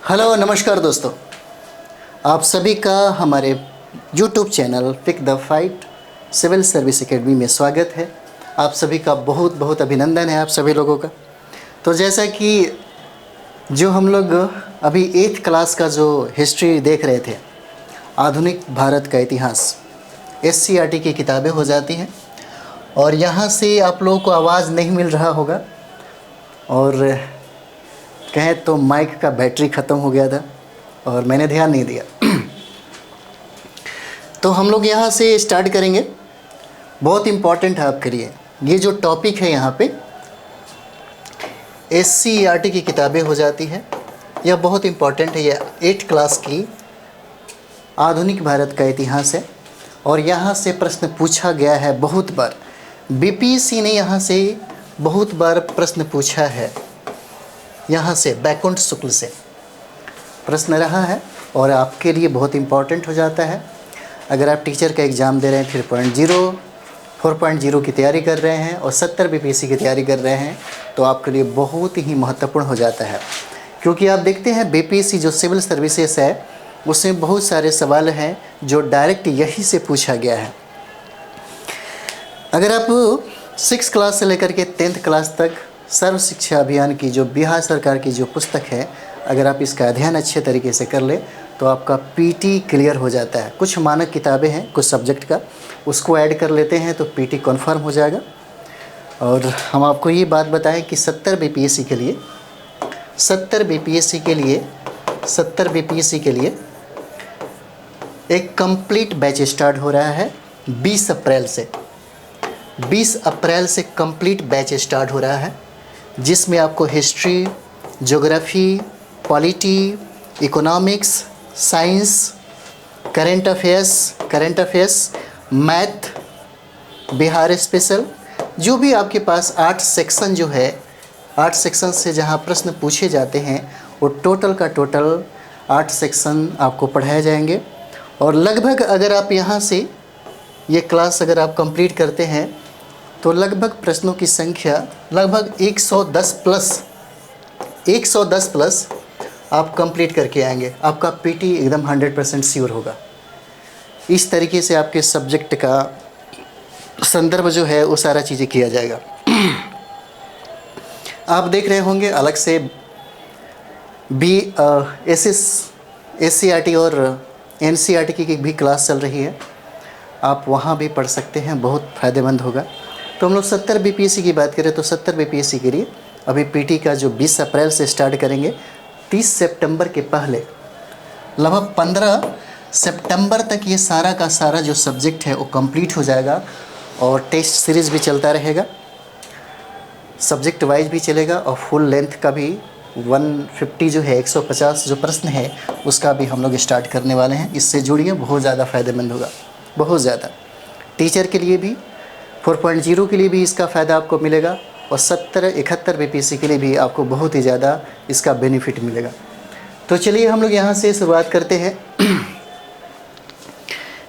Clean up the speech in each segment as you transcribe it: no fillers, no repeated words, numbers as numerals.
Hello नमस्कार दोस्तों, आप सभी का हमारे YouTube channel pick the fight civil service academy में स्वागत है। आप सभी का बहुत बहुत अभिनंदन है आप सभी लोगों का। तो जैसा कि जो हम लोग अभी 8th क्लास का जो हिस्ट्री देख रहे थे, आधुनिक भारत का इतिहास, SCERT की किताबें हो जाती हैं और यहाँ से आप लोगों को आवाज़ नहीं मिल रहा होगा और कहें तो माइक का बैटरी ख़त्म हो गया था और मैंने ध्यान नहीं दिया। तो हम लोग यहाँ से स्टार्ट करेंगे। बहुत इम्पॉर्टेंट है आपके लिए ये जो टॉपिक है। यहाँ पे SCERT की किताबें हो जाती है, यह बहुत इम्पॉर्टेंट है। यह 8th क्लास की आधुनिक भारत का इतिहास है और यहाँ से प्रश्न पूछा गया है बहुत बार। BPSC ने यहाँ से बहुत बार प्रश्न पूछा है। यहाँ से बैकुंठ शुक्ल से प्रश्न रहा है और आपके लिए बहुत इम्पॉर्टेंट हो जाता है। अगर आप टीचर का एग्ज़ाम दे रहे हैं 3.0 4.0 की तैयारी कर रहे हैं और 70 BPSC की तैयारी कर रहे हैं तो आपके लिए बहुत ही महत्वपूर्ण हो जाता है, क्योंकि आप देखते हैं BPSC जो सिविल सर्विसेज है उसमें बहुत सारे सवाल हैं जो डायरेक्ट यही से पूछा गया है। अगर आप 6th क्लास से लेकर के 10th क्लास तक सर्व शिक्षा अभियान की जो बिहार सरकार की जो पुस्तक है, अगर आप इसका अध्ययन अच्छे तरीके से कर ले तो आपका PT क्लियर हो जाता है। कुछ मानक किताबें हैं कुछ सब्जेक्ट का, उसको ऐड कर लेते हैं तो PT कन्फर्म हो जाएगा। और हम आपको ये बात बताएं कि 70 BPSC के लिए एक कंप्लीट बैच स्टार्ट हो रहा है 20 अप्रैल से। 20 अप्रैल से कंप्लीट बैच स्टार्ट हो रहा है, जिसमें आपको history, geography, polity, economics, science, current affairs, math, Bihar special, जो भी आपके पास 8 सेक्शन जो है, 8 सेक्शन से जहां प्रश्न पूछे जाते हैं वो टोटल का टोटल 8 सेक्शन आपको पढ़ाए जाएंगे। और लगभग अगर आप यहां से ये क्लास अगर आप कंप्लीट करते हैं तो लगभग प्रश्नों की संख्या लगभग 110 प्लस आप कंप्लीट करके आएंगे। आपका PT एकदम 100% श्योर होगा। इस तरीके से आपके सब्जेक्ट का संदर्भ जो है वो सारा चीज़ें किया जाएगा। आप देख रहे होंगे अलग से SCERT और NCERT की भी क्लास चल रही है, आप वहाँ भी पढ़ सकते हैं, बहुत फ़ायदेमंद होगा। तो हम लोग 70 BPSC की बात करें तो 70 BPSC के लिए अभी PT का जो 20 अप्रैल से स्टार्ट करेंगे, 30 सितंबर के पहले लगभग 15 सितंबर तक ये सारा का सारा जो सब्जेक्ट है वो कंप्लीट हो जाएगा। और टेस्ट सीरीज़ भी चलता रहेगा, सब्जेक्ट वाइज भी चलेगा और फुल लेंथ का भी 150 जो है 150 जो प्रश्न है उसका भी हम लोग स्टार्ट करने वाले हैं। इससे जुड़िए, बहुत ज़्यादा फ़ायदेमंद होगा, बहुत ज़्यादा। टीचर के लिए भी 4.0 के लिए भी इसका फ़ायदा आपको मिलेगा और 71 BPSC के लिए भी आपको बहुत ही ज़्यादा इसका बेनिफिट मिलेगा। तो चलिए हम लोग यहाँ से शुरुआत करते हैं।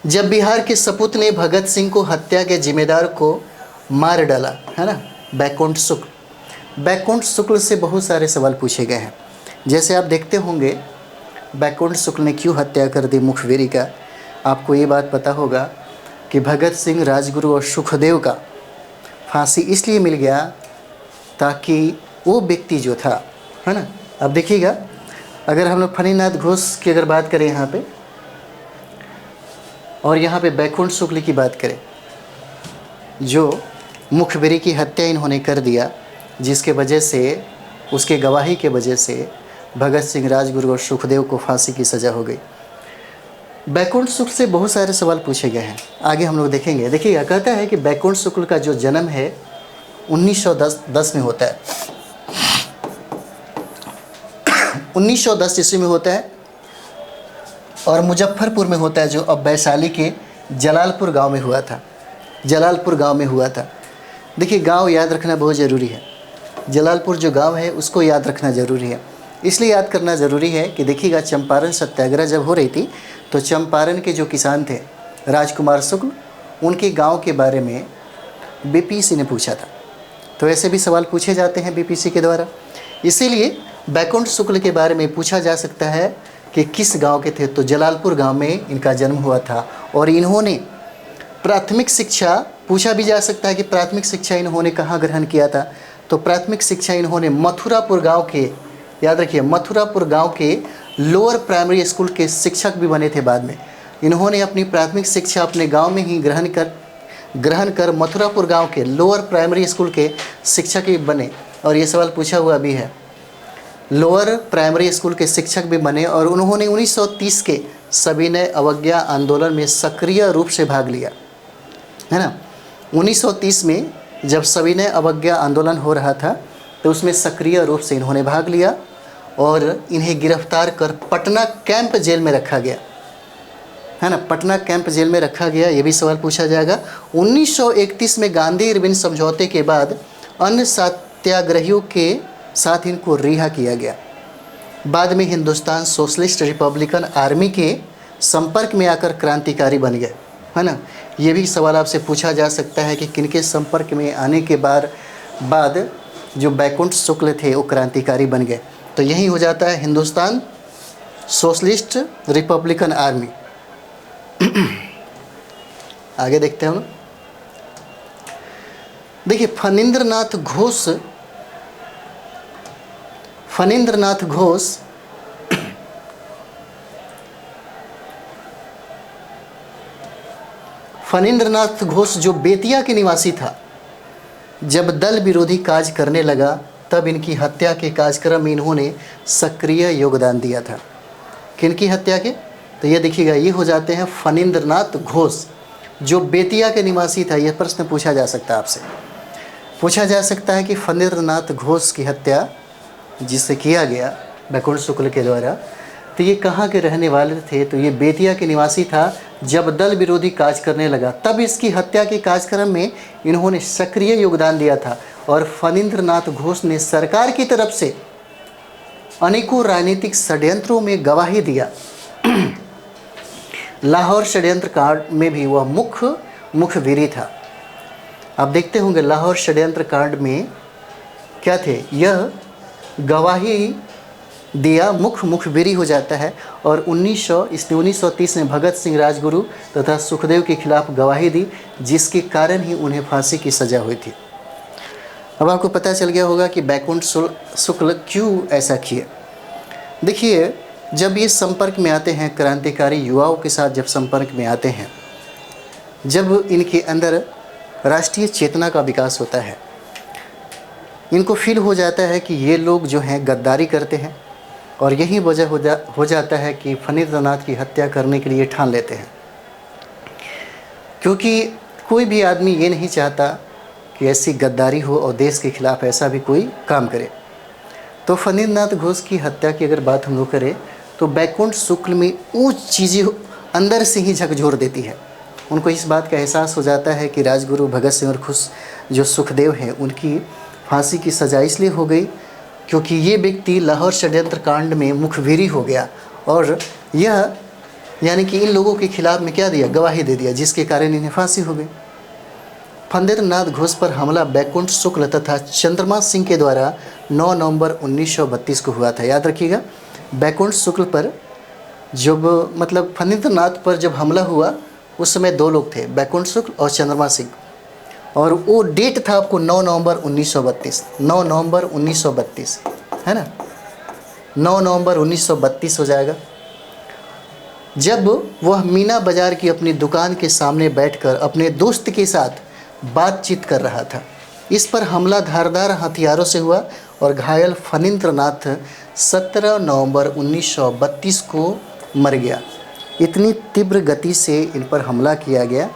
जब बिहार के सपूत ने भगत सिंह को हत्या के जिम्मेदार को मार डाला, है ना, बैकुंठ शुक्ल से बहुत सारे सवाल पूछे गए हैं। जैसे आप देखते होंगे बैकुंठ शुक्ल ने क्यों हत्या कर दी मुखबिरी का। आपको ये बात पता होगा कि भगत सिंह, राजगुरु और सुखदेव का फांसी इसलिए मिल गया ताकि वो व्यक्ति जो था, है ना, अब देखिएगा अगर हम लोग फणिनाथ घोष की अगर बात करें यहाँ पे और यहाँ पे बैकुंठ शुक्ल की बात करें, जो मुखबिरी की हत्या इन्होंने कर दिया, जिसके वजह से, उसके गवाही के वजह से भगत सिंह, राजगुरु और सुखदेव को फांसी की सज़ा हो गई। बैकुंठ शुक्ल से बहुत सारे सवाल पूछे गए हैं, आगे हम लोग देखेंगे। देखिएगा, कहता है कि बैकुंठ शुक्ल का जो जन्म है 1910 में होता है। 1910 ईस्वी में होता है और मुजफ्फरपुर में होता है, जो अब वैशाली के जलालपुर गांव में हुआ था। देखिए, गांव याद रखना बहुत ज़रूरी है। जलालपुर जो गांव है उसको याद रखना ज़रूरी है। इसलिए याद करना ज़रूरी है कि देखिएगा, चंपारण सत्याग्रह जब हो रही थी तो चंपारण के जो किसान थे राजकुमार शुक्ल, उनके गांव के बारे में BPSC ने पूछा था। तो ऐसे भी सवाल पूछे जाते हैं BPSC के द्वारा। इसीलिए बैकुंठ शुक्ल के बारे में पूछा जा सकता है कि किस गांव के थे, तो जलालपुर गांव में इनका जन्म हुआ था। और इन्होंने प्राथमिक शिक्षा, पूछा भी जा सकता है कि प्राथमिक शिक्षा इन्होंने कहाँ ग्रहण किया था, तो प्राथमिक शिक्षा इन्होंने मथुरापुर गांव के, याद रखिए मथुरापुर गांव के लोअर प्राइमरी स्कूल के शिक्षक भी बने थे बाद में। इन्होंने अपनी प्राथमिक शिक्षा अपने गांव में ही ग्रहण कर मथुरापुर गांव के लोअर प्राइमरी स्कूल के शिक्षक भी बने। और ये सवाल पूछा हुआ भी है, लोअर प्राइमरी स्कूल के शिक्षक भी बने। और उन्होंने 1930 के सविनय अवज्ञा आंदोलन में सक्रिय रूप से भाग लिया, है ना। 1930 में जब सविनय अवज्ञा आंदोलन हो रहा था तो उसमें सक्रिय रूप से इन्होंने भाग लिया और इन्हें गिरफ्तार कर पटना कैंप जेल में रखा गया, है ना। पटना कैंप जेल में रखा गया, ये भी सवाल पूछा जाएगा। 1931 में गांधी इरविन समझौते के बाद अन्य सत्याग्रहियों के साथ इनको रिहा किया गया। बाद में हिंदुस्तान सोशलिस्ट रिपब्लिकन आर्मी के संपर्क में आकर क्रांतिकारी बन गए, है ना। ये भी सवाल आपसे पूछा जा सकता है कि किनके संपर्क में आने के बाद जो बैकुंठ शुक्ल थे वो क्रांतिकारी बन गए, तो यही हो जाता है हिंदुस्तान सोशलिस्ट रिपब्लिकन आर्मी। आगे देखते हैं हम। देखिए फणींद्रनाथ घोष जो बेतिया के निवासी था, जब दल विरोधी कार्य करने लगा तब इनकी हत्या के कार्यक्रम में इन्होंने सक्रिय योगदान दिया था। किनकी हत्या के, तो ये देखिएगा, ये हो जाते हैं फणींद्रनाथ घोष जो बेतिया के निवासी था। यह प्रश्न पूछा जा सकता है आपसे, पूछा जा सकता है कि फणींद्रनाथ घोष की हत्या जिससे किया गया बैकुंठ शुक्ल के द्वारा, तो ये कहाँ के रहने वाले थे, तो ये बेतिया के निवासी था। जब दल विरोधी कार्य करने लगा तब इसकी हत्या के कार्यक्रम में इन्होंने सक्रिय योगदान दिया था। और फणींद्रनाथ घोष ने सरकार की तरफ से अनेकों राजनीतिक षड्यंत्रों में गवाही दिया। लाहौर षड्यंत्र कांड में भी वह मुखबिरी था। आप देखते होंगे लाहौर षड्यंत्र कांड में क्या थे, यह गवाही दिया, मुखबिरी हो जाता है। और 1930 में भगत सिंह राजगुरु तथा सुखदेव के खिलाफ गवाही दी, जिसके कारण ही उन्हें फांसी की सज़ा हुई थी। अब आपको पता चल गया होगा कि बैकुंठ शुक्ल क्यों ऐसा किए। देखिए जब ये संपर्क में आते हैं, क्रांतिकारी युवाओं के साथ जब संपर्क में आते हैं, जब इनके अंदर राष्ट्रीय चेतना का विकास होता है, इनको फील हो जाता है कि ये लोग जो हैं गद्दारी करते हैं। और यही वजह हो जाता है कि फणींद्रनाथ की हत्या करने के लिए ठान लेते हैं, क्योंकि कोई भी आदमी ये नहीं चाहता कि ऐसी गद्दारी हो और देश के खिलाफ ऐसा भी कोई काम करे। तो फणींद्रनाथ घोष की हत्या की अगर बात हम लोग करें तो बैकुंठ शुक्ल में वो चीज़ें अंदर से ही झकझोर देती है। उनको इस बात का एहसास हो जाता है कि राजगुरु भगत सिंह और जो सुखदेव हैं उनकी फांसी की सज़ा इसलिए हो गई क्योंकि ये व्यक्ति लाहौर षड्यंत्र कांड में मुखबिरी हो गया। और यह यानी कि इन लोगों के खिलाफ में क्या दिया, गवाही दे दिया, जिसके कारण इन्हें फांसी हो गई। फणींद्रनाथ घोष पर हमला बैकुंठ शुक्ल तथा चंद्रमा सिंह के द्वारा 9 नवंबर 1932 को हुआ था। याद रखिएगा, बैकुंठ शुक्ल पर जब मतलब फणींद्रनाथ पर जब हमला हुआ उस समय 2 लोग थे, बैकुंठ शुक्ल और चंद्रमा सिंह। और वो डेट था आपको 9 नवंबर 1932, 9 नवंबर 1932, है ना, 9 नवंबर 1932 हो जाएगा। जब वह मीना बाज़ार की अपनी दुकान के सामने बैठकर अपने दोस्त के साथ बातचीत कर रहा था। इस पर हमला धारदार हथियारों से हुआ और घायल फणींद्रनाथ 17 नवंबर 1932 को मर गया। इतनी तीव्र गति से इन पर हमला किया गया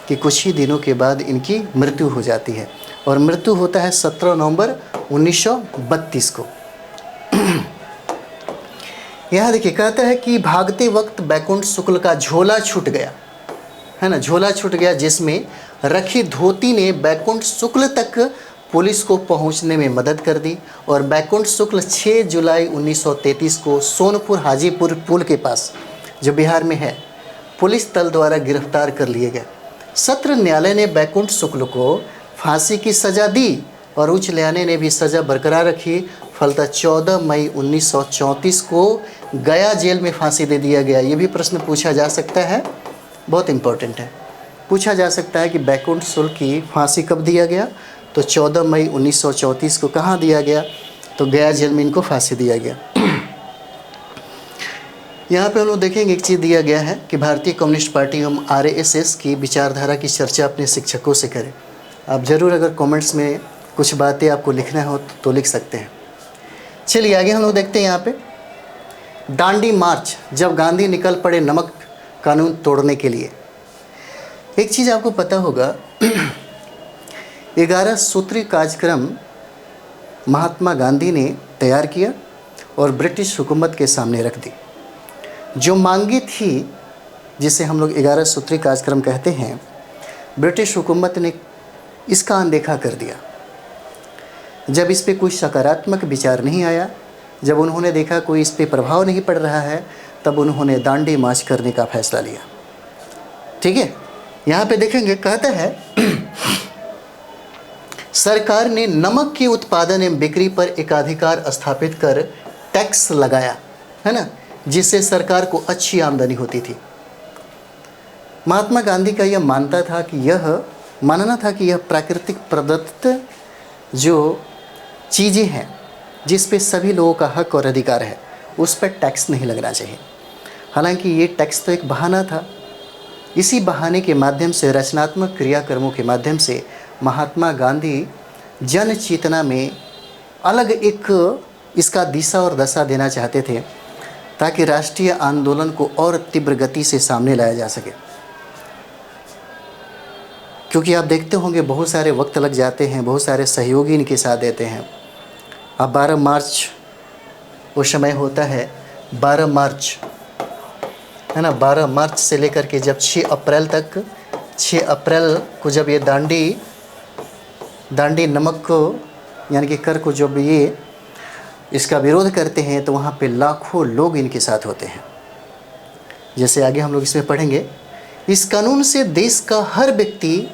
कि कुछ ही दिनों के बाद इनकी मृत्यु हो जाती है। और मृत्यु होता है 17 नवंबर 1932 को। यहाँ देखिए कहता है कि भागते वक्त बैकुंठ शुक्ल का झोला छूट गया, है ना, झोला छूट गया, जिसमें रखी धोती ने बैकुंठ शुक्ल तक पुलिस को पहुंचने में मदद कर दी। और बैकुंठ शुक्ल 6 जुलाई 1933 को सोनपुर हाजीपुर पुल के पास जो बिहार में है पुलिस दल द्वारा गिरफ्तार कर लिए गए। सत्र न्यायालय ने बैकुंठ शुक्ल को फांसी की सज़ा दी और उच्च न्यायालय ने भी सज़ा बरकरार रखी। फलतः 14 मई 1934 को गया जेल में फांसी दे दिया गया। ये भी प्रश्न पूछा जा सकता है, बहुत इम्पोर्टेंट है। पूछा जा सकता है कि बैकुंठ शुक्ल की फांसी कब दिया गया, तो 14 मई 1934 को कहाँ दिया गया, तो गया जेल में इनको फांसी दिया गया। यहाँ पे हम लोग देखेंगे एक चीज़ दिया गया है कि भारतीय कम्युनिस्ट पार्टी एवं आरएसएस की विचारधारा की चर्चा अपने शिक्षकों से करें। आप ज़रूर अगर कमेंट्स में कुछ बातें आपको लिखना हो तो लिख सकते हैं। चलिए आगे हम लोग देखते हैं। यहाँ पे दांडी मार्च, जब गांधी निकल पड़े नमक कानून तोड़ने के लिए। एक चीज़ आपको पता होगा 11 सूत्री कार्यक्रम महात्मा गांधी ने तैयार किया और ब्रिटिश हुकूमत के सामने रख दी। जो मांगी थी, जिसे हम लोग 11 सूत्री कार्यक्रम कहते हैं, ब्रिटिश हुकूमत ने इसका अनदेखा कर दिया। जब इस पे कोई सकारात्मक विचार नहीं आया, जब उन्होंने देखा कोई इस पे प्रभाव नहीं पड़ रहा है, तब उन्होंने दांडी मार्च करने का फैसला लिया। ठीक है, यहाँ पे देखेंगे, कहता है सरकार ने नमक के उत्पादन एवं बिक्री पर एकाधिकार स्थापित कर टैक्स लगाया, है ना, जिससे सरकार को अच्छी आमदनी होती थी। महात्मा गांधी का यह मानना था कि यह प्राकृतिक प्रदत्त जो चीज़ें हैं, जिस पे सभी लोगों का हक और अधिकार है, उस पर टैक्स नहीं लगना चाहिए। हालांकि ये टैक्स तो एक बहाना था। इसी बहाने के माध्यम से, रचनात्मक क्रियाक्रमों के माध्यम से महात्मा गांधी जन चेतना में अलग एक इसका दिशा और दशा देना चाहते थे, ताकि राष्ट्रीय आंदोलन को और तीव्र गति से सामने लाया जा सके। क्योंकि आप देखते होंगे बहुत सारे वक्त लग जाते हैं, बहुत सारे सहयोगी इनके साथ देते हैं। अब 12 मार्च वो समय होता है, 12 मार्च, है ना, 12 मार्च से लेकर के जब 6 अप्रैल तक, 6 अप्रैल को जब ये दांडी नमक को यानी कि कर को जब ये इसका विरोध करते हैं, तो वहाँ पे लाखों लोग इनके साथ होते हैं। जैसे आगे हम लोग इसमें पढ़ेंगे, इस कानून से देश का हर व्यक्ति,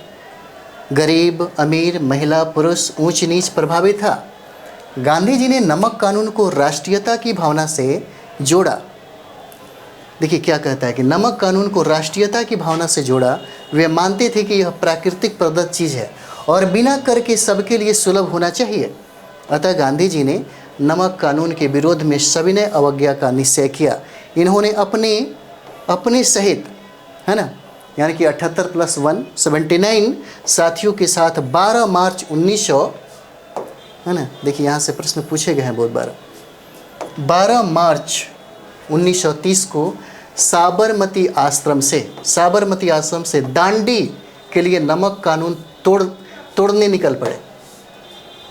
गरीब, अमीर, महिला, पुरुष, ऊंच नीच प्रभावित था। गांधी जी ने नमक कानून को राष्ट्रीयता की भावना से जोड़ा। देखिए क्या कहता है कि नमक कानून को राष्ट्रीयता की भावना से जोड़ा। वे मानते थे कि यह प्राकृतिक प्रदत्त चीज़ है और बिना कर के सबके लिए सुलभ होना चाहिए। अतः गांधी जी ने नमक कानून के विरोध में सविनय अवज्ञा का निश्चय किया। इन्होंने अपने सहित, है ना, यानी कि 78+1 79 साथियों के साथ 12 मार्च 1900, है ना, देखिए यहाँ से प्रश्न पूछे गए हैं बहुत बार। 12 मार्च 1930 को साबरमती आश्रम से दांडी के लिए नमक कानून तोड़ने निकल पड़े,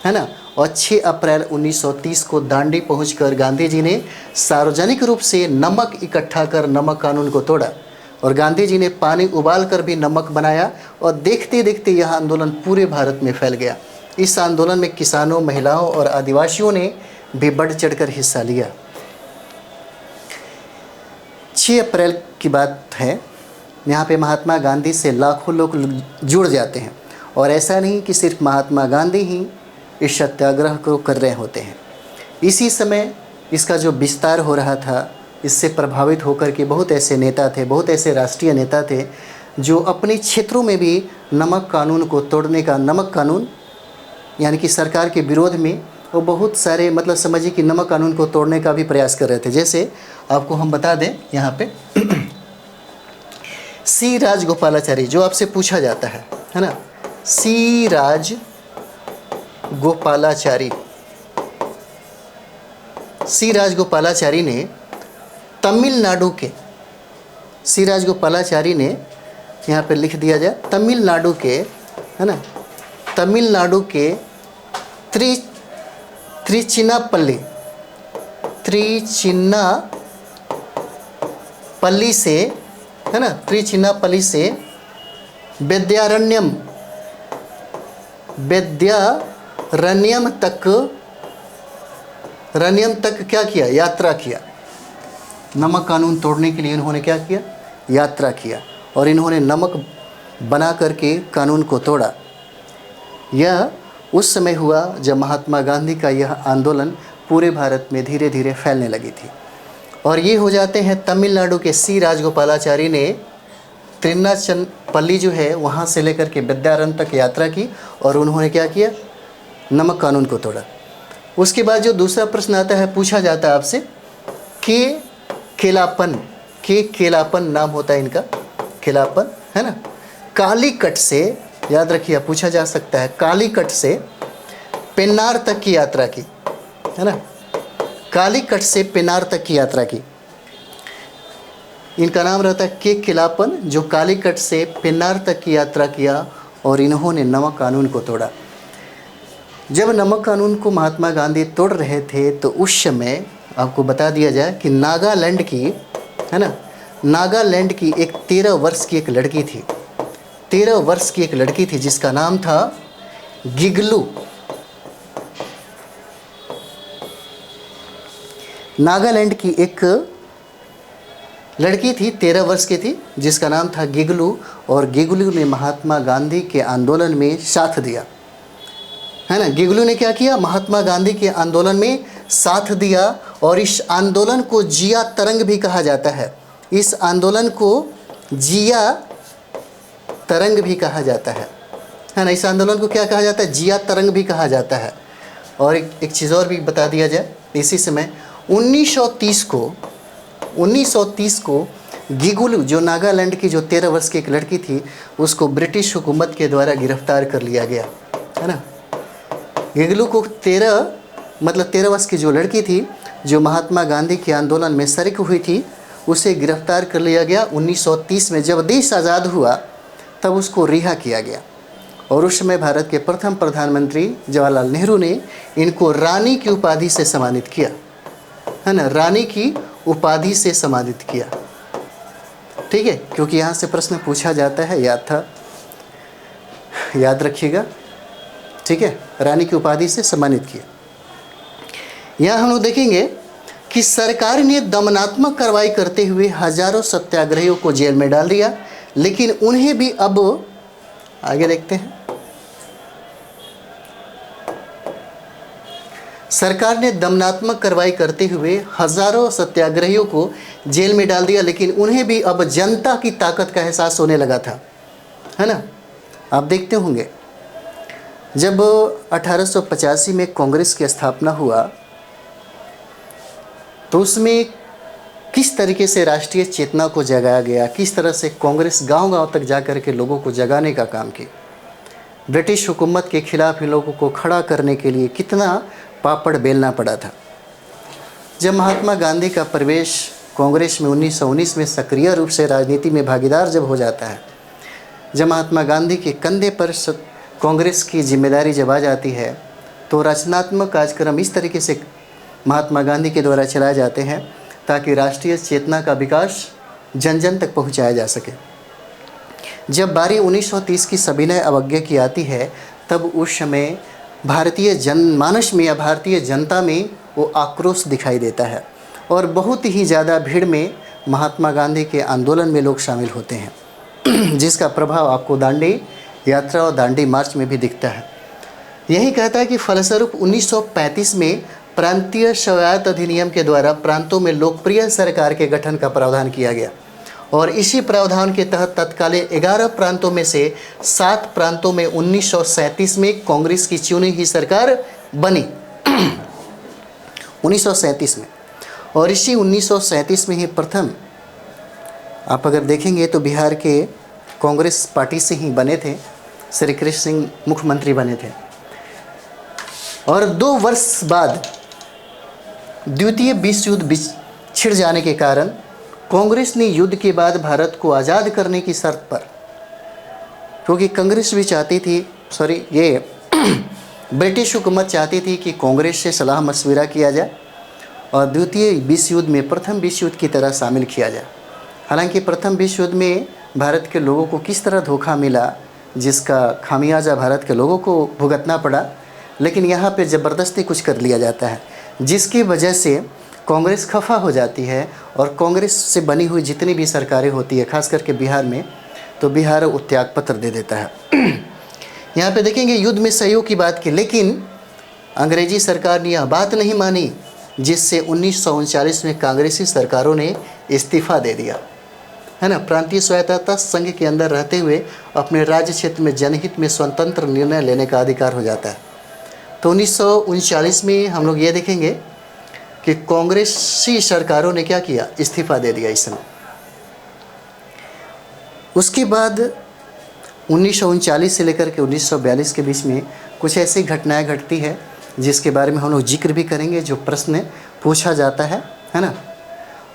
है ना। और 6 अप्रैल 1930 को दांडी पहुंचकर गांधी जी ने सार्वजनिक रूप से नमक इकट्ठा कर नमक कानून को तोड़ा। और गांधी जी ने पानी उबाल कर भी नमक बनाया और देखते देखते यह आंदोलन पूरे भारत में फैल गया। इस आंदोलन में किसानों, महिलाओं और आदिवासियों ने भी बढ़ चढ़कर हिस्सा लिया। 6 अप्रैल की बात है। यहाँ पे महात्मा गांधी से लाखों लोग जुड़ जाते हैं। और ऐसा नहीं कि सिर्फ महात्मा गांधी ही इस सत्याग्रह को कर रहे होते हैं। इसी समय इसका जो विस्तार हो रहा था, इससे प्रभावित होकर के बहुत ऐसे नेता थे, बहुत ऐसे राष्ट्रीय नेता थे जो अपने क्षेत्रों में भी नमक कानून को तोड़ने का, नमक कानून यानी कि सरकार के विरोध में वो बहुत सारे, मतलब समझिए कि नमक कानून को तोड़ने का भी प्रयास कर रहे थे। जैसे आपको हम बता दें यहाँ पे सी राजगोपालाचारी, जो आपसे पूछा जाता है ना, सी राजगोपालाचारी ने तमिलनाडु के, सी राजगोपालाचारी ने यहाँ पे लिख दिया जाए तमिलनाडु के, है ना, तमिलनाडु के त्रिचिन्नापल्ली से, है ना, त्रिचिन्नापल्ली से विद्यारण्यम तक क्या किया, यात्रा किया। नमक कानून तोड़ने के लिए इन्होंने क्या किया, यात्रा किया। और इन्होंने नमक बना करके कानून को तोड़ा। यह उस समय हुआ जब महात्मा गांधी का यह आंदोलन पूरे भारत में धीरे धीरे फैलने लगी थी। और ये हो जाते हैं तमिलनाडु के सी राजगोपालाचारी ने तिरुचिरापल्ली जो है वहाँ से लेकर के विद्यारण्य तक यात्रा की और उन्होंने क्या किया, नमक कानून को तोड़ा। उसके बाद जो दूसरा प्रश्न आता है, पूछा जाता है आपसे के केलापन नाम होता है इनका, केलापन है ना। कालीकट से, याद रखिए, पूछा जा सकता है, कालीकट से पेन्नार तक की यात्रा की, है ना, कालीकट से पेन्नार तक की यात्रा की। इनका नाम रहता है के केलापन, जो कालीकट से पेन्नार तक की यात्रा किया और इन्होंने नमक कानून को तोड़ा। जब नमक कानून को महात्मा गांधी तोड़ रहे थे तो उस समय आपको बता दिया जाए कि नागालैंड की, है ना, नागालैंड की एक 13 वर्ष की एक लड़की थी, 13 वर्ष की एक लड़की थी जिसका नाम था गिगलू। नागालैंड की एक लड़की थी, 13 वर्ष की थी, जिसका नाम था गिगलू, और गिगलू ने महात्मा गांधी के आंदोलन में साथ दिया, है ना। गिगलू ने क्या किया, महात्मा गांधी के आंदोलन में साथ दिया, और इस आंदोलन को जिया तरंग भी कहा जाता है। इस आंदोलन को जिया तरंग भी कहा जाता है ना। इस आंदोलन को क्या कहा जाता है, जिया तरंग भी कहा जाता है। और एक चीज़ और भी बता दिया जाए, इसी समय 1930 को गिगलू, जो नागालैंड की जो 13 वर्ष की एक लड़की थी, उसको ब्रिटिश हुकूमत के द्वारा गिरफ्तार कर लिया गया, है ना। गिगलू को 13 वर्ष की जो लड़की थी, जो महात्मा गांधी के आंदोलन में शरीक हुई थी, उसे गिरफ्तार कर लिया गया। 1930 में जब देश आज़ाद हुआ तब उसको रिहा किया गया, और उस समय भारत के प्रथम प्रधानमंत्री जवाहरलाल नेहरू ने इनको रानी की उपाधि से सम्मानित किया, है ना, रानी की उपाधि से सम्मानित किया। ठीक है, क्योंकि यहाँ से प्रश्न पूछा जाता है, याद रखिएगा, ठीक है, रानी की उपाधि से सम्मानित किया। यहाँ हम लोग देखेंगे कि सरकार ने दमनात्मक कार्रवाई करते हुए हजारों सत्याग्रहियों को जेल में डाल दिया, लेकिन उन्हें भी, अब आगे देखते हैं, सरकार ने दमनात्मक कार्रवाई करते हुए हजारों सत्याग्रहियों को जेल में डाल दिया, लेकिन उन्हें भी अब जनता की ताकत का एहसास होने लगा था, है ना। आप देखते होंगे जब 1885 में कांग्रेस की स्थापना हुआ तो उसमें किस तरीके से राष्ट्रीय चेतना को जगाया गया, किस तरह से कांग्रेस गांव-गांव तक जाकर के लोगों को जगाने का काम की। ब्रिटिश हुकूमत के खिलाफ इन लोगों को खड़ा करने के लिए कितना पापड़ बेलना पड़ा था। जब महात्मा गांधी का प्रवेश कांग्रेस में 1919 में सक्रिय रूप से राजनीति में भागीदार जब हो जाता है, जब महात्मा गांधी के कंधे पर कांग्रेस की जिम्मेदारी जब आ जाती है, तो रचनात्मक कार्यक्रम इस तरीके से महात्मा गांधी के द्वारा चलाए जाते हैं ताकि राष्ट्रीय चेतना का विकास जन जन तक पहुंचाया जा सके। जब बारी 1930 की सविनय अवज्ञा की आती है, तब उस समय भारतीय जनमानस में या भारतीय जनता में वो आक्रोश दिखाई देता है, और बहुत ही ज़्यादा भीड़ में महात्मा गांधी के आंदोलन में लोग शामिल होते हैं, जिसका प्रभाव आपको दांडी यात्रा और दांडी मार्च में भी दिखता है। यही कहता है कि फलस्वरूप 1935 में प्रांतीय स्वायत्त अधिनियम के द्वारा प्रांतों में लोकप्रिय सरकार के गठन का प्रावधान किया गया, और इसी प्रावधान के तहत तत्कालीन 11 प्रांतों में से 7 प्रांतों में 1937 में कांग्रेस की चुनी हुई सरकार बनी 1937 में। और इसी 1937 में ही प्रथम, आप अगर देखेंगे तो बिहार के कांग्रेस पार्टी से ही बने थे, श्री कृष्ण सिंह मुख्यमंत्री बने थे। और 2 वर्ष बाद द्वितीय विश्व युद्ध छिड़ जाने के कारण कांग्रेस ने युद्ध के बाद भारत को आज़ाद करने की शर्त पर, क्योंकि कांग्रेस भी चाहती थी, ब्रिटिश हुकूमत चाहती थी कि कांग्रेस से सलाह मशविरा किया जाए और द्वितीय विश्व युद्ध में प्रथम विश्व युद्ध की तरह शामिल किया जाए। हालांकि प्रथम विश्व युद्ध में भारत के लोगों को किस तरह धोखा मिला, जिसका खामियाजा भारत के लोगों को भुगतना पड़ा, लेकिन यहाँ पे ज़बरदस्ती कुछ कर लिया जाता है, जिसकी वजह से कांग्रेस खफा हो जाती है, और कांग्रेस से बनी हुई जितनी भी सरकारें होती है, खास करके बिहार में, तो बिहार वो त्याग पत्र दे देता है। यहाँ पे देखेंगे युद्ध में सहयोग की बात की, लेकिन अंग्रेजी सरकार ने यह बात नहीं मानी, जिससे 1939 में कांग्रेसी सरकारों ने इस्तीफ़ा दे दिया, है ना। प्रांतीय स्वायत्तता संघ के अंदर रहते हुए अपने राज्य क्षेत्र में जनहित में स्वतंत्र निर्णय लेने का अधिकार हो जाता है। तो 1939 में हम लोग ये देखेंगे कि कांग्रेसी सरकारों ने क्या किया, इस्तीफ़ा दे दिया इस समय। उसके बाद 1939 से लेकर के 1942 के बीच में कुछ ऐसी घटनाएं घटती है जिसके बारे में हम लोग जिक्र भी करेंगे, जो प्रश्न पूछा जाता है ना।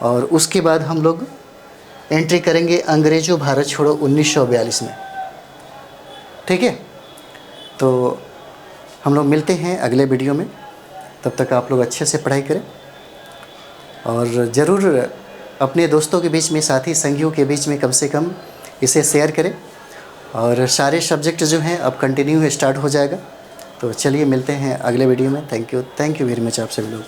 और उसके बाद हम लोग एंट्री करेंगे अंग्रेज़ों भारत छोड़ो 1942 में, ठीक है। तो हम लोग मिलते हैं अगले वीडियो में, तब तक आप लोग अच्छे से पढ़ाई करें और ज़रूर अपने दोस्तों के बीच में, साथी संगियों के बीच में कम से कम इसे शेयर करें। और सारे सब्जेक्ट जो हैं अब कंटिन्यू स्टार्ट हो जाएगा। तो चलिए मिलते हैं अगले वीडियो में। थैंक यू वेरी मच आप सभी लोग।